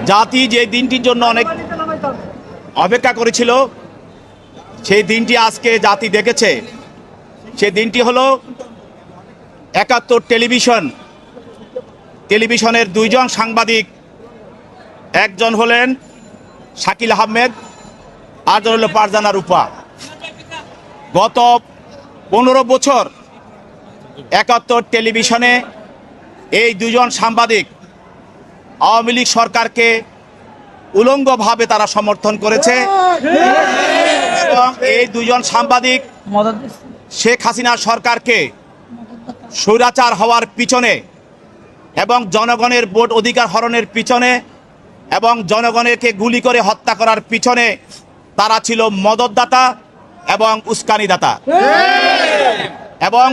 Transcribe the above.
জাতি যে দিনটির জন্য অনেক অপেক্ষা করেছিল, সেই দিনটি আজকে জাতি দেখেছে। সেই দিনটি হলো ৭১ টেলিভিশনের দুইজন সাংবাদিক, একজন হলেন শাকিল আহমেদ, আরেকজন হলো ফারজানা রূপা। গত ১৫ বছর ৭১ টেলিভিশনে এই দুজন সাংবাদিক আওয়ামী লীগ সরকারকে উলঙ্গভাবে তারা সমর্থন করেছে এবং এই দুজন সাংবাদিক শেখ হাসিনার সরকারকে স্বৈরাচার হওয়ার পিছনে এবং জনগণের ভোট অধিকার হরণের পিছনে এবং জনগণকে গুলি করে হত্যা করার পিছনে তারা ছিল মদতদাতা এবং উস্কানিদাতা এবং